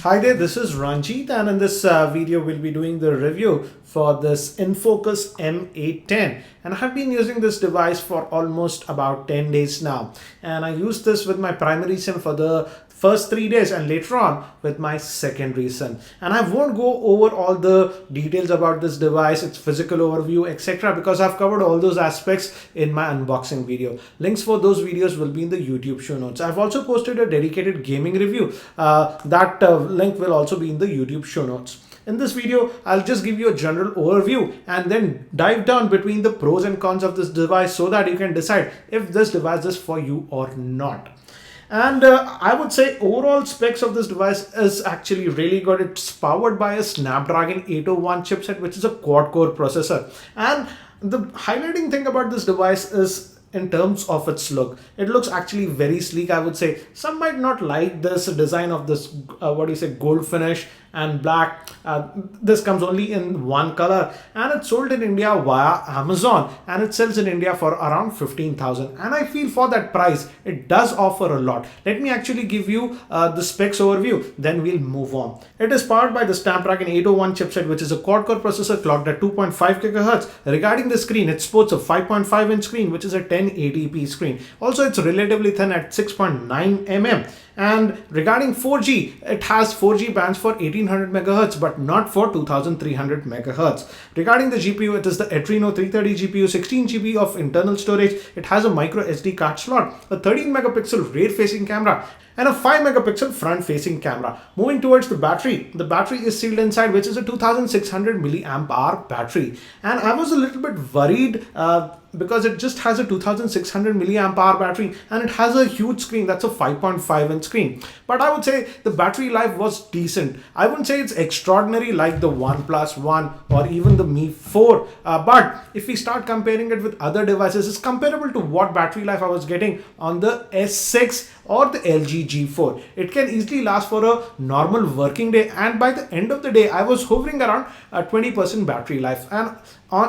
Hi there, this is Ranjit, and in this video we'll be doing the review for this InFocus M810, and I have been using this device for almost about 10 days now, and I used this with my primary SIM for the first 3 days and later on with my secondary SIM. And I won't go over all the details about this device, its physical overview, etc., because I've covered all those aspects in my unboxing video. Links for those videos will be in the YouTube show notes. I've also posted a dedicated gaming review. That link will also be in the YouTube show notes. In this video, I'll just give you a general overview and then dive down between the pros and cons of this device so that you can decide if this device is for you or not. And I would say overall specs of this device is actually really good. It's powered by a Snapdragon 801 chipset, which is a quad-core processor. And the highlighting thing about this device is in terms of its look. It looks actually very sleek, I would say. Some might not like this design of this, gold finish and black. This comes only in one color, and it's sold in India via Amazon, and it sells in India for around 15,000. And I feel for that price, it does offer a lot. Let me actually give you the specs overview, then we'll move on. It is powered by the Snapdragon 801 chipset, which is a quad-core processor clocked at 2.5 GHz. Regarding the screen, it sports a 5.5-inch screen, which is a 1080p screen. Also, it's relatively thin at 6.9 mm. And regarding 4G, it has 4G bands for 1800 MHz, but not for 2300 MHz. Regarding the GPU, it is the Adreno 330 GPU, 16 GB of internal storage. It has a micro SD card slot, a 13 megapixel rear-facing camera, and a 5 megapixel front-facing camera. Moving towards the battery is sealed inside, which is a 2600 milliamp hour battery. And I was a little bit worried because it just has a 2600 milliamp hour battery and it has a huge screen, that's a 5.5-inch screen. But I would say the battery life was decent. I wouldn't say it's extraordinary like the OnePlus One or even the Mi 4. But if we start comparing it with other devices, it's comparable to what battery life I was getting on the S6 or the LG G4. It can easily last for a normal working day, and by the end of the day, I was hovering around 20% battery life. And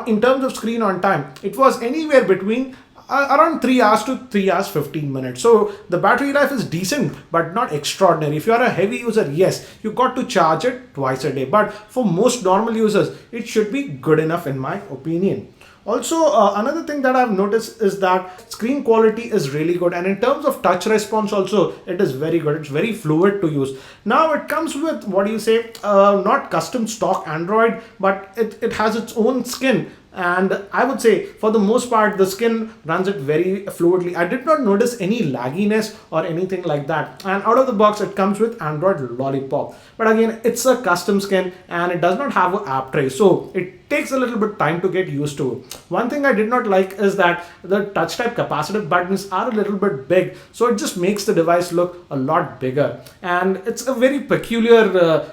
in terms of screen on time, it was anywhere between around 3 hours to 3 hours 15 minutes. So the battery life is decent, but not extraordinary. If you are a heavy user, yes, you got to charge it twice a day. But for most normal users, it should be good enough in my opinion. Also, another thing that I've noticed is that screen quality is really good, and in terms of touch response also, it is very good. It's very fluid to use. Now it comes with, not custom stock Android, but it has its own skin. And I would say for the most part, the skin runs it very fluidly. I did not notice any lagginess or anything like that. And out of the box, it comes with Android Lollipop. But again, it's a custom skin and it does not have an app tray. So it takes a little bit time to get used to. One thing I did not like is that the touch type capacitive buttons are a little bit big. So it just makes the device look a lot bigger. And it's a very peculiar,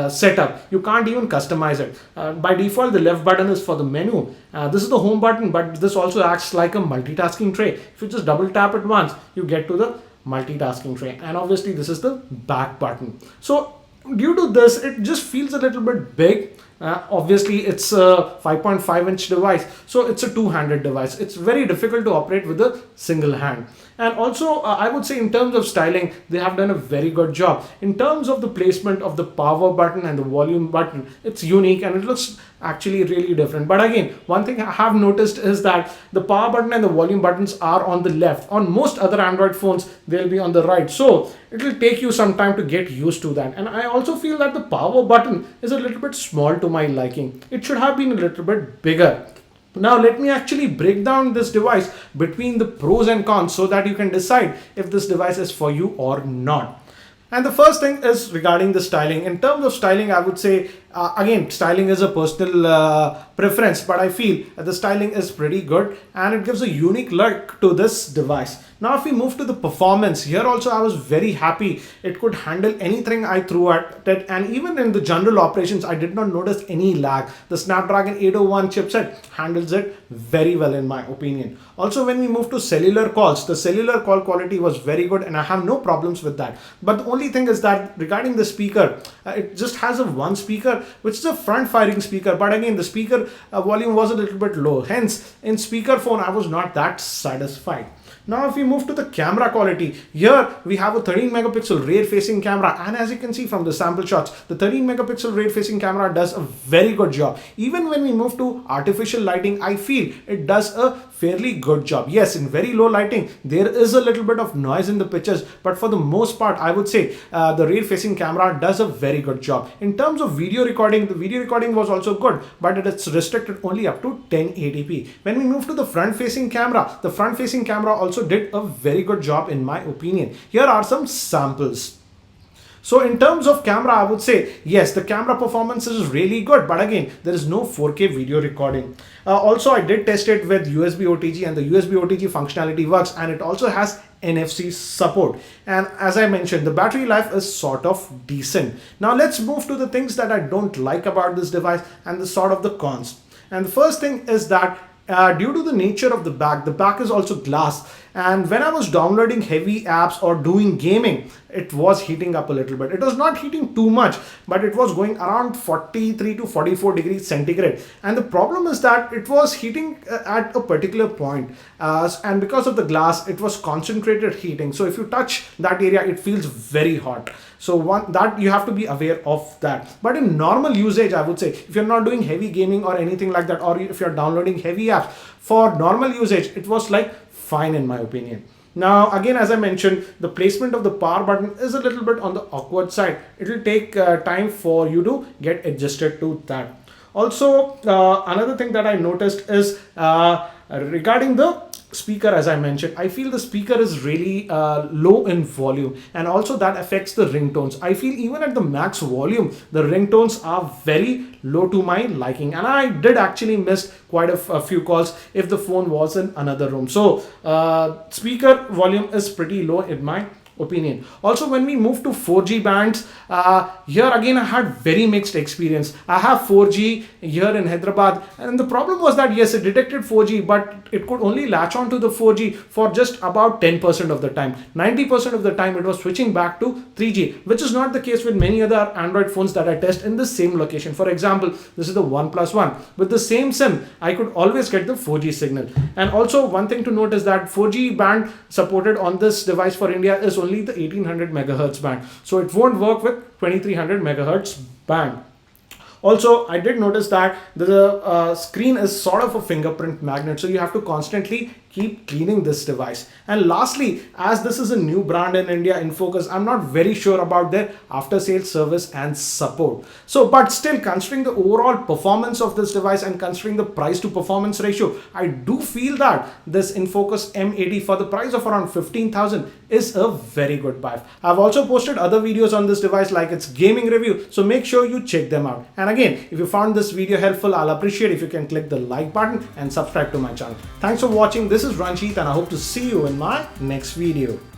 setup. You can't even customize it. By default, the left button is for the menu. This is the home button, but this also acts like a multitasking tray. If you just double tap it once, you get to the multitasking tray. And obviously this is the back button. So due to this, it just feels a little bit big. Obviously it's a 5.5-inch device, so it's a two-handed device. It's very difficult to operate with a single hand. And also I would say in terms of styling, they have done a very good job. In terms of the placement of the power button and the volume button, it's unique and it looks actually really different. But again, one thing I have noticed is that the power button and the volume buttons are on the left. On most other Android phones, they'll be on the right. So it will take you some time to get used to that. And I also feel that the power button is a little bit small to my liking. It should have been a little bit bigger. Now let me actually break down this device between the pros and cons so that you can decide if this device is for you or not. And the first thing is regarding the styling. In terms of styling, I would say, again, styling is a personal preference, but I feel that the styling is pretty good and it gives a unique look to this device. Now, if we move to the performance, here also I was very happy. It could handle anything I threw at it, and even in the general operations, I did not notice any lag. The Snapdragon 801 chipset handles it very well in my opinion. Also, when we move to cellular calls, the cellular call quality was very good and I have no problems with that. But the only thing is that regarding the speaker, it just has a one speaker, which is a front firing speaker. But again, the speaker volume was a little bit low. Hence, in speakerphone, I was not that satisfied. Now if we move to the camera quality, here we have a 13 megapixel rear facing camera, and as you can see from the sample shots, the 13 megapixel rear facing camera does a very good job. Even when we move to artificial lighting, I feel it does a fairly good job. Yes, in very low lighting there is a little bit of noise in the pictures, but for the most part I would say the rear facing camera does a very good job. In terms of video recording, the video recording was also good, but it's restricted only up to 1080p. When we move to the front facing camera, the front facing camera also did a very good job in my opinion. Here are some samples. So in terms of camera, I would say, yes, the camera performance is really good, but again, there is no 4K video recording. Also, I did test it with USB OTG, and the USB OTG functionality works, and it also has NFC support. And as I mentioned, the battery life is sort of decent. Now let's move to the things that I don't like about this device and the sort of the cons. And the first thing is that due to the nature of the back is also glass, and when I was downloading heavy apps or doing gaming, it was heating up a little bit. It was not heating too much, but it was going around 43 to 44 degrees centigrade. And the problem is that it was heating at a particular point, and because of the glass, it was concentrated heating. So if you touch that area, it feels very hot. So one that you have to be aware of that. But in normal usage, I would say, if you're not doing heavy gaming or anything like that, or if you're downloading heavy apps, for normal usage, it was like fine in my opinion. Now again, as I mentioned, the placement of the power button is a little bit on the awkward side. It will take time for you to get adjusted to that. Also, another thing that I noticed is regarding the speaker. As I mentioned, I feel the speaker is really low in volume, and also that affects the ringtones. I feel even at the max volume, the ringtones are very low to my liking, and I did actually miss quite a few calls if the phone was in another room. So speaker volume is pretty low in my opinion. Also, when we move to 4G bands, here again I had very mixed experience. I have 4G here in Hyderabad, and the problem was that yes, it detected 4G, but it could only latch on to the 4G for just about 10% of the time. 90% of the time it was switching back to 3G, which is not the case with many other Android phones that I test in the same location. For example, this is the OnePlus One. With the same SIM, I could always get the 4G signal. And also one thing to note is that 4G band supported on this device for India is only the 1800 megahertz band, so it won't work with 2300 megahertz band. Also, I did notice that the screen is sort of a fingerprint magnet, so you have to constantly keep cleaning this device. And lastly, as this is a new brand in India, InFocus, I'm not very sure about their after sales service and support. So, but still, considering the overall performance of this device and considering the price to performance ratio, I do feel that this InFocus M80 for the price of around 15,000 is a very good buy. I've also posted other videos on this device like its gaming review, so make sure you check them out. And again, if you found this video helpful, I'll appreciate if you can click the like button and subscribe to my channel. Thanks for watching. This is Ranjit, and I hope to see you in my next video.